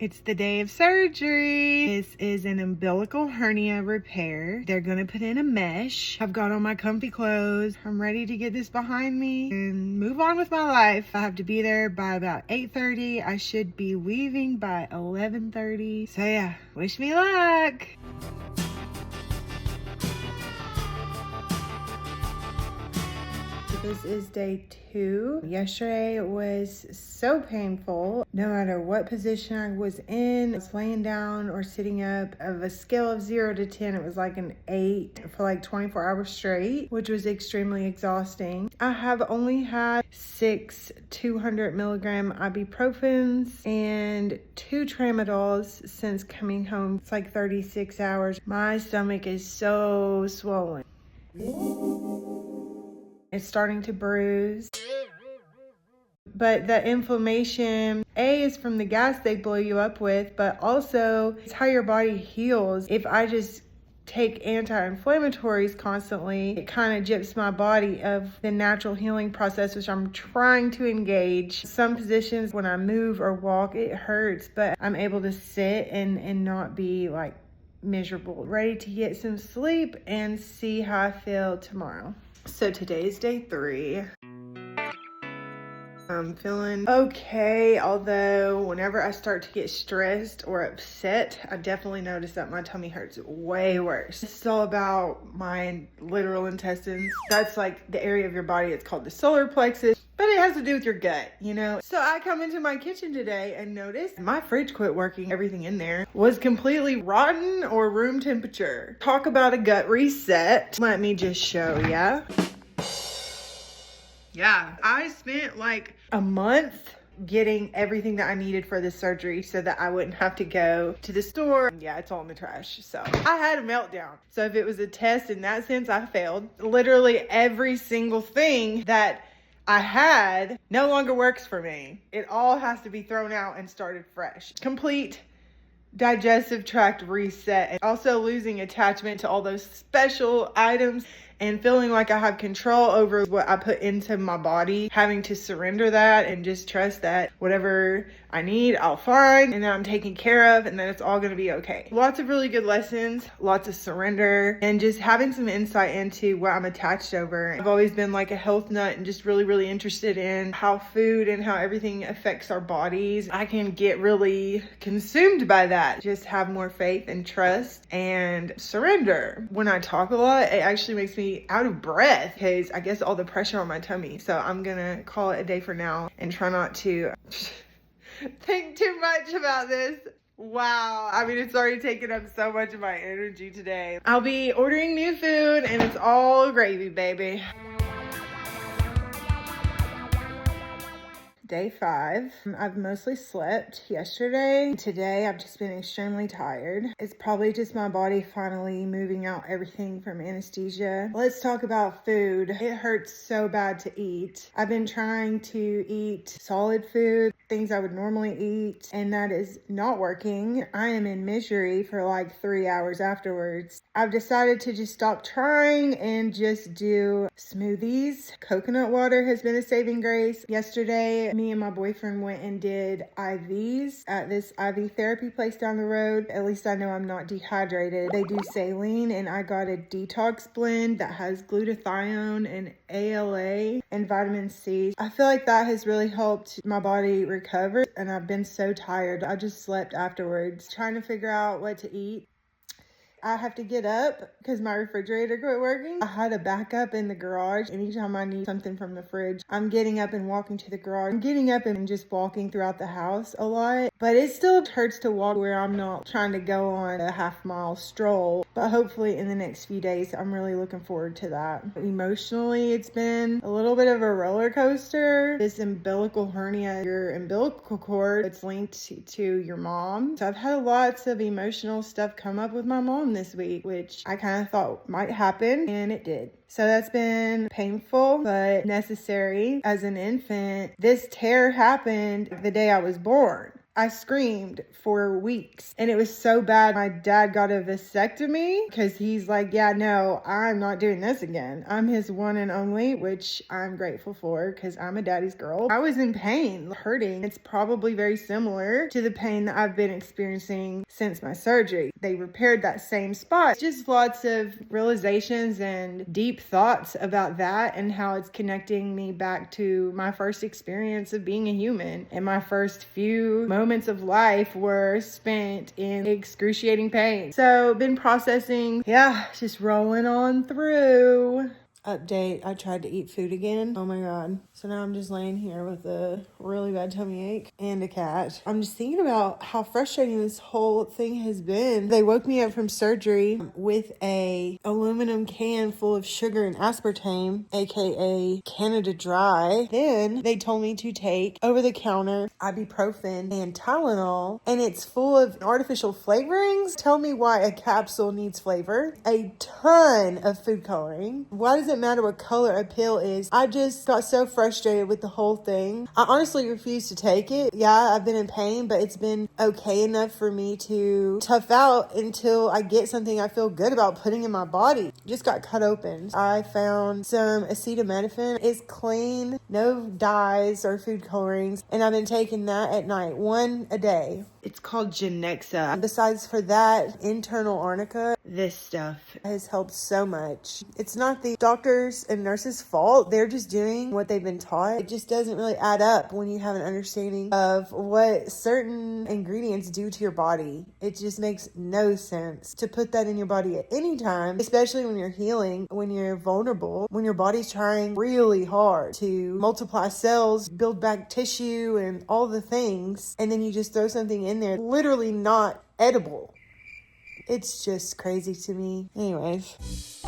It's the day of surgery. This is an umbilical hernia repair. They're gonna put in a mesh. I've got on my comfy clothes. I'm ready to get this behind me and move on with my life. I have to be there by about 8:30. I should be leaving by 11:30. So yeah, wish me luck. This is day 2. Yesterday was so painful. No matter what position I was in, I was laying down or sitting up. Of a scale of 0 to 10, it was like an 8 for like 24 hours straight, which was extremely exhausting. I have only had 6 200 milligram ibuprofens and 2 tramadols since coming home. It's like 36 hours. My stomach is so swollen. It's starting to bruise. But the inflammation, A, is from the gas they blow you up with, but also it's how your body heals. If I just take anti-inflammatories constantly, it kind of gyps my body of the natural healing process, which I'm trying to engage. Some positions when I move or walk, it hurts, but I'm able to sit and not be like miserable. Ready to get some sleep and see how I feel tomorrow. So today's day 3. I'm feeling okay, although whenever I start to get stressed or upset, I definitely notice that my tummy hurts way worse. This is all about my literal intestines. That's like the area of your body. It's called the solar plexus, but it has to do with your gut, you know? So I come into my kitchen today and notice my fridge quit working. Everything in there was completely rotten or room temperature. Talk about a gut reset. Let me just show ya. Yeah, I spent like a month getting everything that I needed for this surgery so that I wouldn't have to go to the store. Yeah, it's all in the trash. So I had a meltdown. So if it was a test in that sense, I failed. Literally every single thing that I had no longer works for me. It all has to be thrown out and started fresh. Complete digestive tract reset, and also losing attachment to all those special items and feeling like I have control over what I put into my body, having to surrender that and just trust that whatever I need, I'll find, and that I'm taken care of, and that it's all going to be okay. Lots of really good lessons, lots of surrender, and just having some insight into what I'm attached over. I've always been like a health nut and just really interested in how food and how everything affects our bodies. I can get really consumed by that. Just have more faith and trust and surrender. When I talk a lot, it actually makes me out of breath because I guess all the pressure on my tummy. So I'm gonna call it a day for now and try not to think too much about this. Wow, I mean, it's already taken up so much of my energy today. I'll be ordering new food and it's all gravy, baby. Day 5. I've mostly slept yesterday. Today, I've just been extremely tired. It's probably just my body finally moving out everything from anesthesia. Let's talk about food. It hurts so bad to eat. I've been trying to eat solid food, things I would normally eat, and that is not working. I am in misery for like 3 hours afterwards. I've decided to just stop trying and just do smoothies. Coconut water has been a saving grace. Yesterday, me and my boyfriend went and did IVs at this IV therapy place down the road. At least I know I'm not dehydrated. They do saline, and I got a detox blend that has glutathione and ALA and vitamin C. I feel like that has really helped my body recover, and I've been so tired. I just slept afterwards trying to figure out what to eat. I have to get up because my refrigerator quit working. I had a backup in the garage. Anytime I need something from the fridge, I'm getting up and walking to the garage. I'm getting up and just walking throughout the house a lot, but it still hurts to walk where I'm not trying to go on a half-mile stroll. But hopefully in the next few days, I'm really looking forward to that. Emotionally, it's been a little bit of a roller coaster. This umbilical hernia, your umbilical cord, it's linked to your mom. So I've had lots of emotional stuff come up with my mom this week, which I kind of thought might happen, and it did. So that's been painful, but necessary. As an infant, this tear happened the day I was born. I screamed for weeks and it was so bad. My dad got a vasectomy because he's like, yeah, no, I'm not doing this again. I'm his one and only, which I'm grateful for because I'm a daddy's girl. I was in pain, hurting. It's probably very similar to the pain that I've been experiencing since my surgery. They repaired that same spot. Just lots of realizations and deep thoughts about that and how it's connecting me back to my first experience of being a human. And my first few moments of life were spent in excruciating pain. So been processing, just rolling on through. Update, I tried to eat food again. Oh my god. So now I'm just laying here with a really bad tummy ache and a cat. I'm just thinking about how frustrating this whole thing has been. They woke me up from surgery with a aluminum can full of sugar and aspartame, aka Canada Dry. Then they told me to take over-the-counter ibuprofen and Tylenol, and it's full of artificial flavorings. Tell me why a capsule needs flavor. A ton of food coloring. Why does it matter what color a pill is? I just got so frustrated with the whole thing. I honestly refuse to take it. Yeah, I've been in pain, but it's been okay enough for me to tough out until I get something I feel good about putting in my body. Just got cut open. I found some acetaminophen. It's clean, no dyes or food colorings, and I've been taking that at night, one a day. It's called Genexa. Besides for that, internal arnica, this stuff has helped so much. It's not the doctors and nurses' fault. They're just doing what they've been taught. It just doesn't really add up when you have an understanding of what certain ingredients do to your body. It just makes no sense to put that in your body at any time, especially when you're healing, when you're vulnerable, when your body's trying really hard to multiply cells, build back tissue and all the things, and then you just throw something in there, literally not edible. It's just crazy to me. Anyways.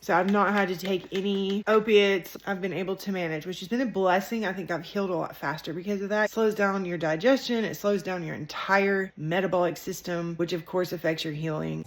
So I've not had to take any opiates. I've been able to manage, which has been a blessing. I think I've healed a lot faster because of that. It slows down your digestion. It slows down your entire metabolic system, which of course affects your healing.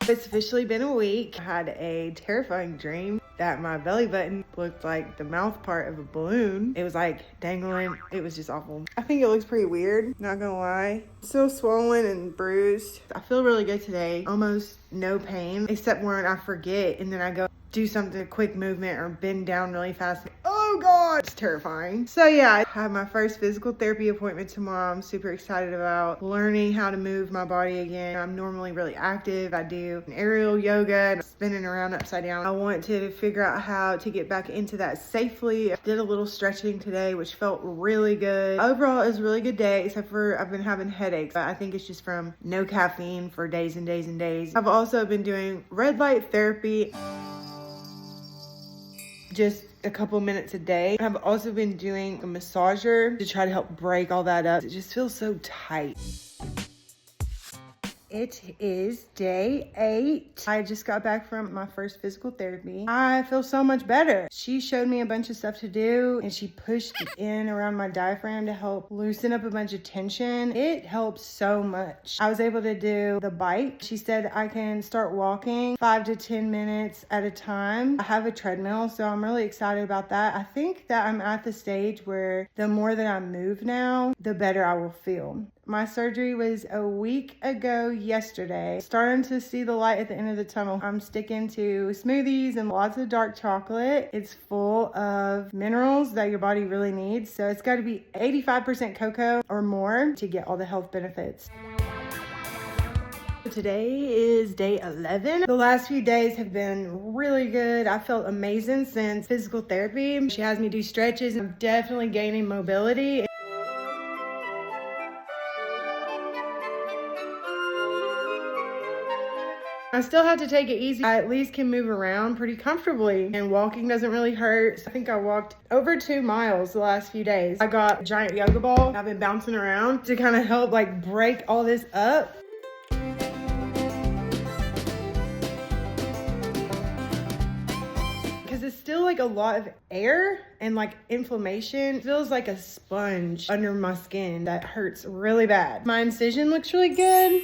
It's officially been a week. I had a terrifying dream that my belly button looked like the mouth part of a balloon. It was like dangling. It was just awful. I think it looks pretty weird, not gonna lie. Still swollen and bruised. I feel really good today. Almost no pain, except when I forget and then I go do something, a quick movement or bend down really fast. Oh God, it's terrifying. So yeah, I have my first physical therapy appointment tomorrow. I'm super excited about learning how to move my body again. I'm normally really active. I do an aerial yoga and spinning around upside down. I want to figure out how to get back into that safely. I did a little stretching today, which felt really good. Overall, it was a really good day, except for I've been having headaches. But I think it's just from no caffeine for days and days and days. I've also been doing red light therapy, just a couple minutes a day. I've also been doing a massager to try to help break all that up. It just feels so tight. It is day 8. I just got back from my first physical therapy. I feel so much better. She showed me a bunch of stuff to do and she pushed in around my diaphragm to help loosen up a bunch of tension. It helps so much. I was able to do the bike. She said I can start walking 5 to 10 minutes at a time. I have a treadmill, so I'm really excited about that. I think that I'm at the stage where the more that I move now, the better I will feel. My surgery was a week ago yesterday. Starting to see the light at the end of the tunnel. I'm sticking to smoothies and lots of dark chocolate. It's full of minerals that your body really needs. So it's got to be 85% cocoa or more to get all the health benefits. Today is day 11. The last few days have been really good. I felt amazing since physical therapy. She has me do stretches. I'm definitely gaining mobility. I still have to take it easy. I at least can move around pretty comfortably and walking doesn't really hurt. I think I walked over 2 miles the last few days. I got a giant yoga ball. I've been bouncing around to kind of help like break all this up. Because it's still like a lot of air and like inflammation. It feels like a sponge under my skin that hurts really bad. My incision looks really good.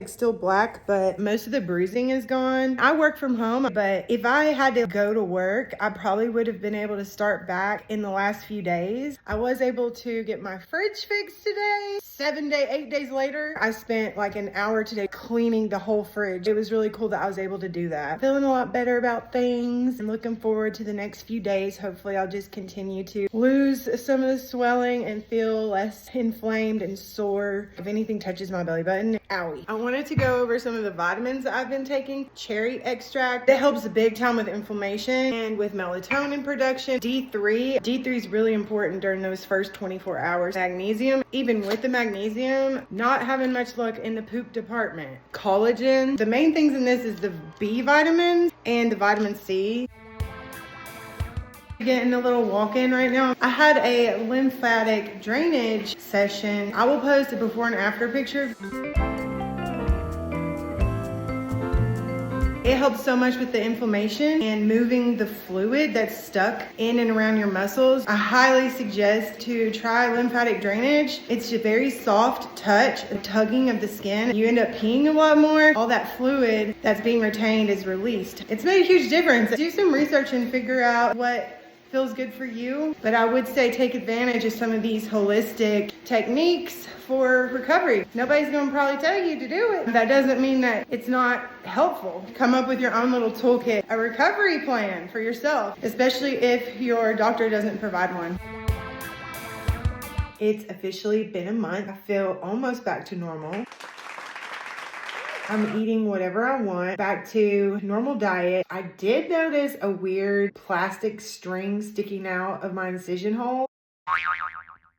It's still black, but most of the bruising is gone. I work from home, but if I had to go to work, I probably would have been able to start back in the last few days. I was able to get my fridge fixed today. 8 days later, I spent like an hour today cleaning the whole fridge. It was really cool that I was able to do that. Feeling a lot better about things and looking forward to the next few days. Hopefully I'll just continue to lose some of the swelling and feel less inflamed and sore if anything touches my belly button. Owie. I wanted to go over some of the vitamins that I've been taking. Cherry extract that helps big time with inflammation and with melatonin production. D3 is really important during those first 24 hours. Magnesium, even with the magnesium, not having much luck in the poop department. Collagen. The main things in this is the B vitamins and the vitamin C. Getting a little walk-in right now. I had a lymphatic drainage session. I will post a before and after picture. It helps so much with the inflammation and moving the fluid that's stuck in and around your muscles. I highly suggest to try lymphatic drainage. It's a very soft touch, a tugging of the skin. You end up peeing a lot more. All that fluid that's being retained is released. It's made a huge difference. Do some research and figure out what feels good for you. But I would say take advantage of some of these holistic techniques for recovery. Nobody's going to probably tell you to do it. That doesn't mean that it's not helpful. Come up with your own little toolkit, a recovery plan for yourself, especially if your doctor doesn't provide one. It's officially been a month. I feel almost back to normal. I'm eating whatever I want, back to normal diet. I did notice a weird plastic string sticking out of my incision hole.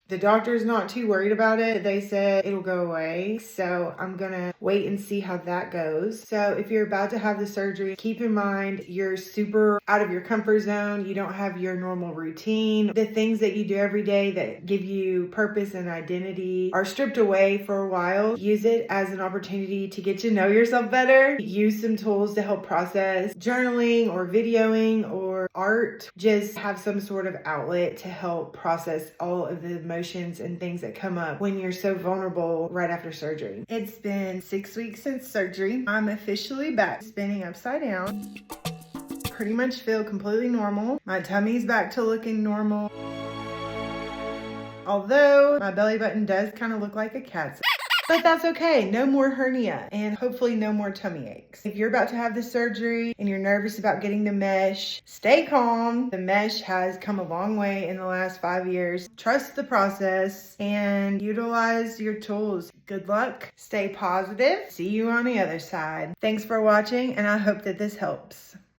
The doctor's not too worried about it. They said it'll go away. So I'm gonna wait and see how that goes. So if you're about to have the surgery, keep in mind you're super out of your comfort zone. You don't have your normal routine. The things that you do every day that give you purpose and identity are stripped away for a while. Use it as an opportunity to get to know yourself better. Use some tools to help process journaling or videoing or art. Just have some sort of outlet to help process all of the emotions and things that come up when you're so vulnerable right after surgery. It's been 6 weeks since surgery. I'm officially back spinning upside down. Pretty much feel completely normal. My tummy's back to looking normal. Although my belly button does kind of look like a cat's. But that's okay. No more hernia and hopefully no more tummy aches. If you're about to have the surgery and you're nervous about getting the mesh, stay calm. The mesh has come a long way in the last 5 years. Trust the process and utilize your tools. Good luck. Stay positive. See you on the other side. Thanks for watching and I hope that this helps.